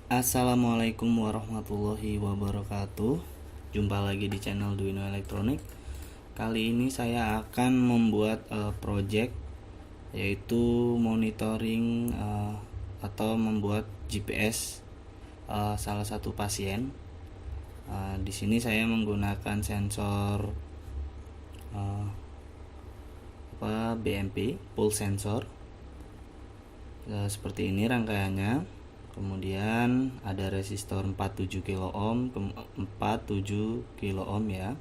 Assalamualaikum warahmatullahi wabarakatuh. Jumpa lagi di channel Duino Elektronik. Kali ini saya akan membuat project, yaitu monitoring atau membuat GPS salah satu pasien. Di sini saya menggunakan sensor BMP pulse sensor. Seperti ini rangkaiannya. Kemudian ada resistor 47 kilo ohm, 47 kilo ohm ya,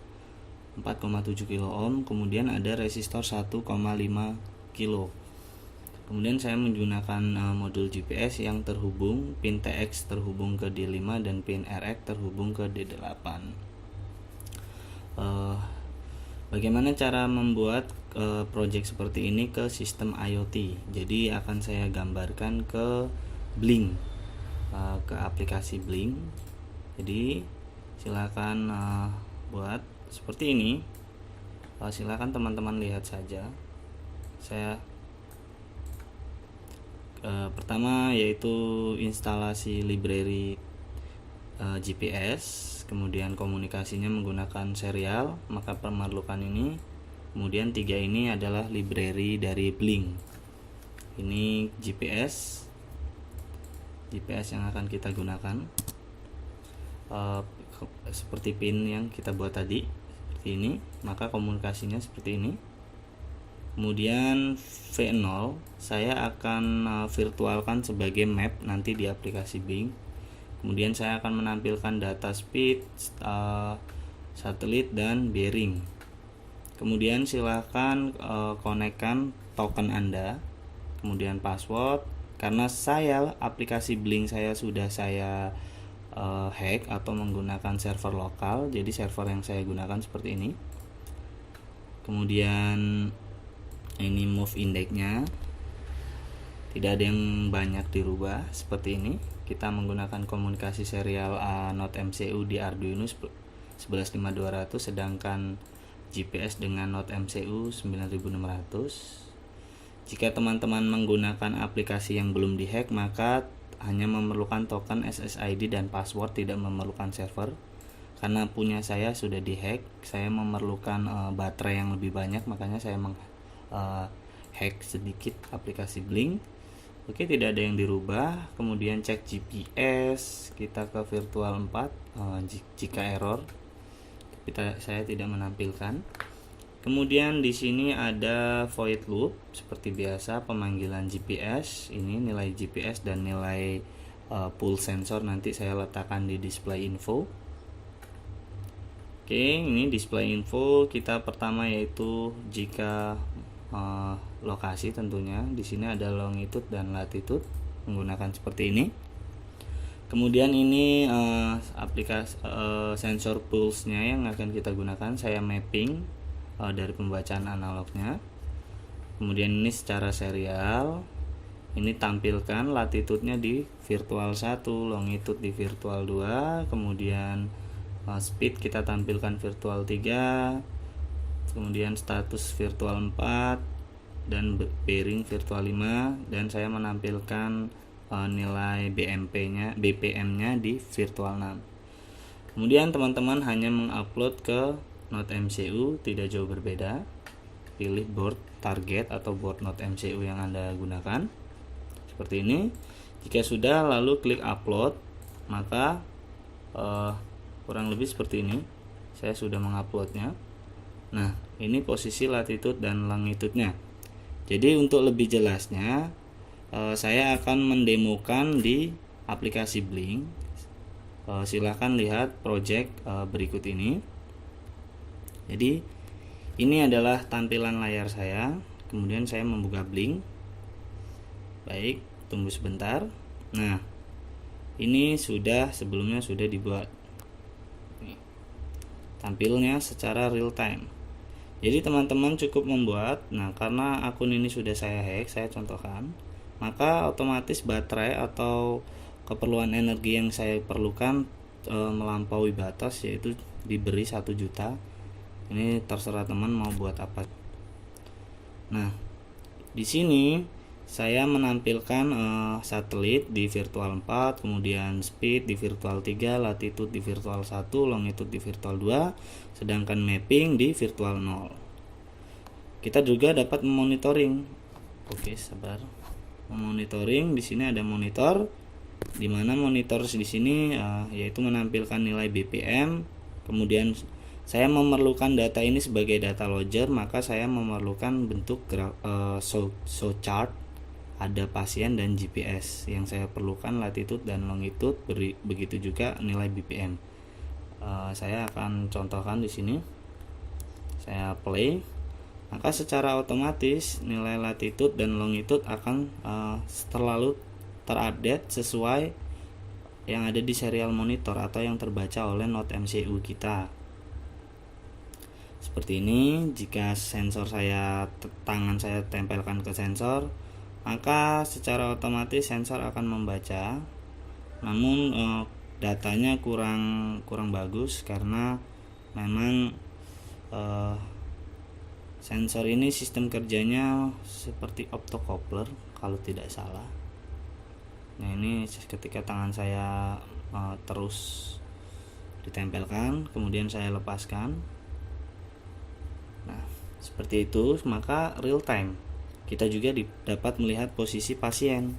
4,7 kilo ohm. Kemudian ada resistor 1,5 kilo. Kemudian saya menggunakan modul GPS yang terhubung, pin TX terhubung ke D5 dan pin RX terhubung ke D8. Bagaimana cara membuat project seperti ini ke sistem IoT? Jadi akan saya gambarkan ke Blink, ke aplikasi Blink. Jadi silakan buat seperti ini. Silakan teman-teman lihat saja. Saya pertama yaitu instalasi library GPS, kemudian komunikasinya menggunakan serial, maka memerlukan ini. Kemudian 3 ini adalah library dari Blink. Ini GPS yang akan kita gunakan, seperti pin yang kita buat tadi, seperti ini. Maka komunikasinya seperti ini. Kemudian V0 saya akan virtualkan sebagai map nanti di aplikasi Blink. Kemudian saya akan menampilkan data speed, satelit dan bearing. Kemudian silahkan konekkan token Anda, kemudian password. Karena aplikasi Blink saya sudah saya hack atau menggunakan server lokal, jadi server yang saya gunakan seperti ini. Kemudian ini move indexnya tidak ada yang banyak dirubah, seperti ini. Kita menggunakan komunikasi serial Node MCU di Arduino 115200, sedangkan GPS dengan Node MCU 9600. Jika teman-teman menggunakan aplikasi yang belum dihack, maka hanya memerlukan token SSID dan password, tidak memerlukan server. Karena punya saya sudah dihack, saya memerlukan baterai yang lebih banyak, makanya saya hack sedikit aplikasi Blink. Oke, tidak ada yang dirubah. Kemudian cek GPS, kita ke virtual 4 jika error, saya tidak menampilkan. Kemudian di sini ada void loop seperti biasa, pemanggilan GPS. Ini nilai GPS dan nilai pulse sensor nanti saya letakkan di display info. Oke, ini display info kita pertama yaitu jika lokasi, tentunya di sini ada longitude dan latitude menggunakan seperti ini. Kemudian ini aplikasi sensor pulse-nya yang akan kita gunakan, saya mapping dari pembacaan analognya. Kemudian ini secara serial, ini tampilkan latitude-nya di virtual 1, longitude di virtual 2, kemudian speed kita tampilkan virtual 3, kemudian status virtual 4 dan bearing virtual 5, dan saya menampilkan nilai BPM-nya di virtual 6. Kemudian teman-teman hanya mengupload ke Node MCU, tidak jauh berbeda. Pilih board target atau board Node MCU yang Anda gunakan seperti ini. Jika sudah, lalu klik upload, maka kurang lebih seperti ini. Saya sudah menguploadnya. Nah, ini posisi latitude dan longitude-nya. Jadi untuk lebih jelasnya, saya akan mendemokan di aplikasi Blink. Silahkan lihat project berikut ini. Jadi ini adalah tampilan layar saya. Kemudian saya membuka Blink. Baik, tunggu sebentar. Nah, ini sebelumnya sudah dibuat. Tampilnya secara real time. Jadi teman-teman cukup membuat. Nah, karena akun ini sudah saya hack, saya contohkan, maka otomatis baterai atau keperluan energi yang saya perlukan melampaui batas, yaitu diberi 1 juta. Ini terserah teman mau buat apa. Nah, di sini saya menampilkan satelit di virtual 4, kemudian speed di virtual 3, latitude di virtual 1, longitude di virtual 2, sedangkan mapping di virtual 0. Kita juga dapat memonitoring. Oke, sabar. Memonitoring, di sini ada monitor, di mana monitor di sini yaitu menampilkan nilai BPM. Kemudian saya memerlukan data ini sebagai data logger, maka saya memerlukan bentuk show chart, ada pasien dan GPS. Yang saya perlukan latitude dan longitude, begitu juga nilai BPM. Saya akan contohkan di sini. Saya play, maka secara otomatis nilai latitude dan longitude akan selalu terupdate sesuai yang ada di serial monitor atau yang terbaca oleh node MCU kita. Seperti ini. Jika sensor tangan saya tempelkan ke sensor, maka secara otomatis sensor akan membaca. Namun datanya kurang bagus karena memang sensor ini sistem kerjanya seperti optocoupler kalau tidak salah. Nah, ini ketika tangan saya terus ditempelkan, kemudian saya lepaskan. Nah, seperti itu, maka real time. Kita juga dapat melihat posisi pasien.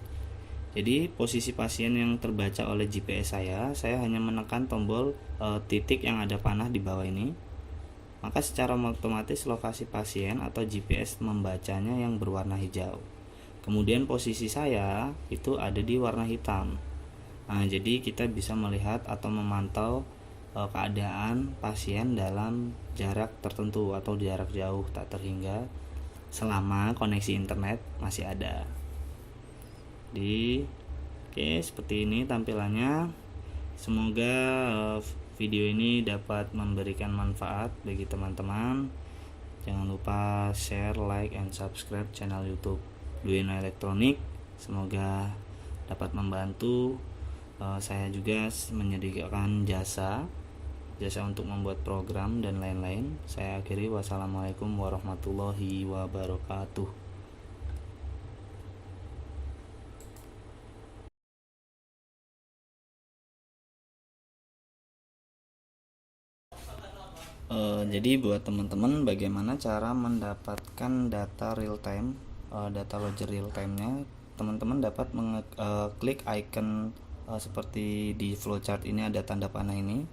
Jadi posisi pasien yang terbaca oleh GPS saya hanya menekan tombol titik yang ada panah di bawah ini. Maka secara otomatis lokasi pasien atau GPS membacanya yang berwarna hijau. Kemudian posisi saya itu ada di warna hitam. Nah, jadi kita bisa melihat atau memantau keadaan pasien dalam jarak tertentu atau jarak jauh tak terhingga selama koneksi internet masih ada. Oke, seperti ini tampilannya. Semoga video ini dapat memberikan manfaat bagi teman-teman. Jangan lupa share, like, and subscribe channel YouTube Duino Elektronik. Semoga dapat membantu. Saya juga menyediakan jasa untuk membuat program dan lain-lain. Saya akhiri, wassalamualaikum warahmatullahi wabarakatuh. Jadi buat teman-teman, bagaimana cara mendapatkan data real time, data logger real time-nya? Teman-teman dapat klik icon seperti di flowchart ini, ada tanda panah ini.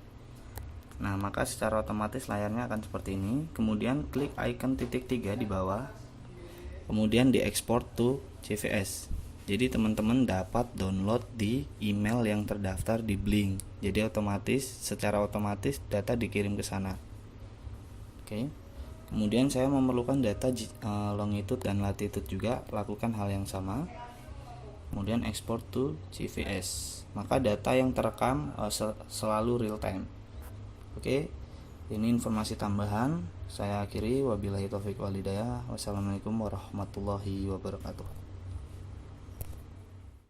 Nah, maka secara otomatis layarnya akan seperti ini. Kemudian klik icon titik 3 di bawah, kemudian di export to CVS. Jadi teman-teman dapat download di email yang terdaftar di Blink. Jadi secara otomatis data dikirim ke sana. Oke. Kemudian saya memerlukan data longitude dan latitude juga, lakukan hal yang sama. Kemudian export to CVS. Maka data yang terekam selalu real time. Oke. Ini informasi tambahan. Saya akhiri, wabillahi taufiq wal hidayah. Wassalamualaikum warahmatullahi wabarakatuh.